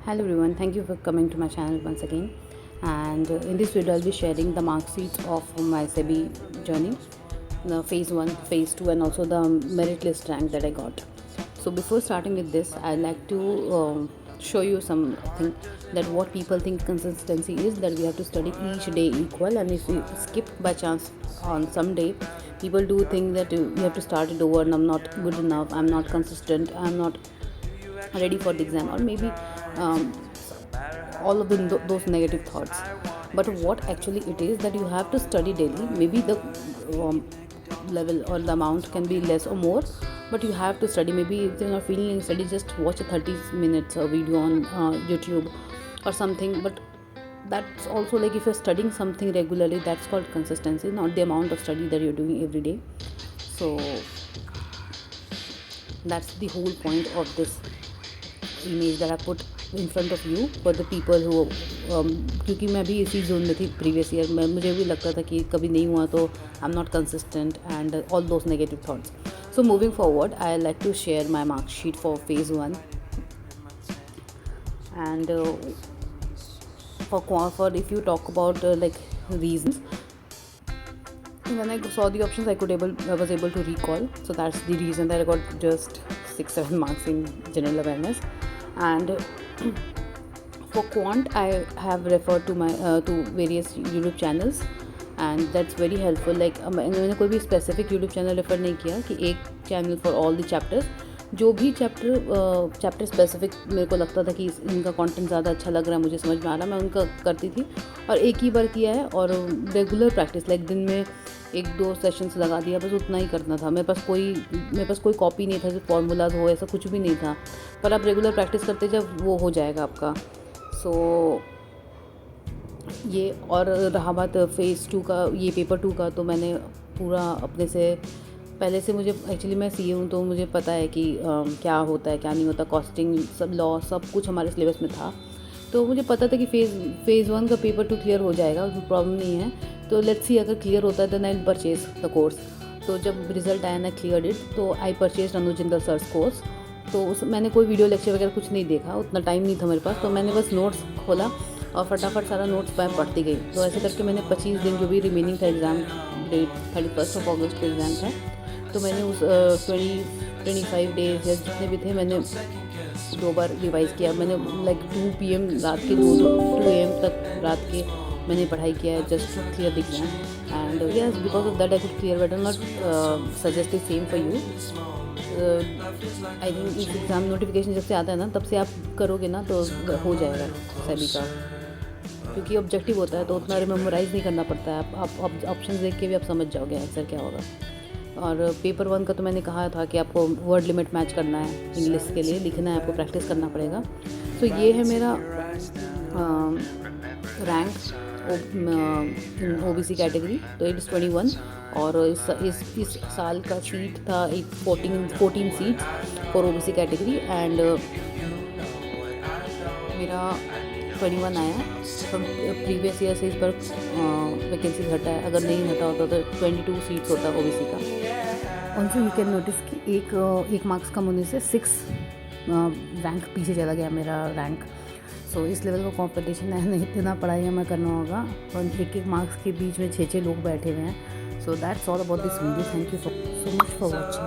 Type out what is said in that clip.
Hello everyone, thank you for coming to my channel once again. And in this video, I'll be sharing the mark sheets of my SEBI journey, the phase 1, phase 2, and also the merit list rank that I got. So before starting with this, I'd like to show you something that what people think consistency is, that we have to study each day equal, and if we skip by chance on some day, people do think that you have to start it over and I'm not good enough, I'm not consistent, I'm not ready for the exam, or maybe um, all of those negative thoughts. But what actually it is that you have to study daily. Maybe the level or the amount can be less or more, but you have to study. Maybe if you're not feeling study, just watch a 30 minutes video on YouTube or something. But that's also like, if you're studying something regularly, that's called consistency, not the amount of study that you're doing every day. So that's the whole point of this image that I put in front of you for the people who क्योंकि मैं भी इसी zone में थी previous year में. मुझे भी लगता था कि कभी नहीं हुआ तो I am not consistent and all those negative thoughts. So moving forward, I like to share my mark sheet for phase 1. And for if you talk about like reasons, when I saw the options, I was able to recall. So that's the reason that I got just 6-7 marks in general awareness. And for quant, I have referred to my to various YouTube channels, and that's very helpful. Like मैंने कोई भी specific YouTube channel refer नहीं किया कि एक channel for all the chapters. जो भी chapter specific मेरे को लगता था कि इनका कंटेंट ज़्यादा अच्छा लग रहा है, मुझे समझ में आ रहा है, मैं उनका करती थी. और एक ही बार किया है, और रेगुलर प्रैक्टिस, लाइक दिन में 1-2 सेशंस लगा दिया, बस उतना ही करना था. मेरे पास कोई कॉपी नहीं था जो फॉर्मूलाज हो, ऐसा कुछ भी नहीं था. पर आप रेगुलर प्रैक्टिस करते जब वो हो जाएगा आपका. सो ये, और रहा बात फेज़ 2 का, ये पेपर 2 का, तो मैंने पूरा अपने से, पहले से मुझे एक्चुअली मैं सीए हूँ तो मुझे पता है कि क्या होता है क्या नहीं होता. कॉस्टिंग, सब लॉ, सब कुछ हमारे सिलेबस में था. तो मुझे पता था कि फेज़ 1 का पेपर 2 क्लियर हो जाएगा, उसमें प्रॉब्लम नहीं है. तो लेट्स सी, अगर क्लियर होता है then I purchase the course. तो जब रिजल्ट आया ना, क्लियर इट, तो I purchase Anu Jindal sir's course. तो मैंने कोई वीडियो लेक्चर वगैरह कुछ नहीं देखा, उतना टाइम नहीं था मेरे पास. तो मैंने बस नोट्स खोला और फटाफट सारा नोट्स मैं पढ़ती गई. तो ऐसे करके मैंने 25 दिन, जो भी रिमेनिंग था एग्ज़ाम डेट 31 अगस्त का एग्ज़ाम था, तो मैंने उस 25 डेज या जितने भी थे, मैंने 2 बार रिवाइज़ किया. मैंने लाइक 2 PM रात के 2 AM तक रात के मैंने पढ़ाई किया है, just to clear the exam. And yes, because of that I could clear, but I not suggest the same for you. I think इस एग्ज़ाम नोटिफिकेशन जब से आता है ना, तब से आप करोगे ना तो हो जाएगा सभी का, क्योंकि ऑब्जेक्टिव होता है तो उतना मेमोराइज़ नहीं करना पड़ता है. आप ऑप्शन देख के भी आप समझ जाओगे आंसर क्या होगा. और पेपर 1 का तो मैंने कहा था कि आपको वर्ड लिमिट मैच करना है, इंग्लिश के लिए लिखना है, आपको प्रैक्टिस करना पड़ेगा. तो ये है मेरा रैंक OBC कैटेगरी. तो इट इज़ 21, और इस साल का सीट था 14 seats for OBC category. And मेरा 21 आया. प्रीवियस ईयर से इस पर वैकेंसी घटा है. अगर नहीं घटा होता तो 22 सीट्स होता OBC का. ऑल्सो यू कैन नोटिस कि एक मार्क्स कम होने से 6 रैंक पीछे चला गया मेरा रैंक. सो इस लेवल का कंपटीशन है, नहीं इतना पढ़ाई हमें करना होगा, और एक मार्क्स के बीच में 6 लोग बैठे हुए हैं. So that's all about this video. Thank you so much for watching.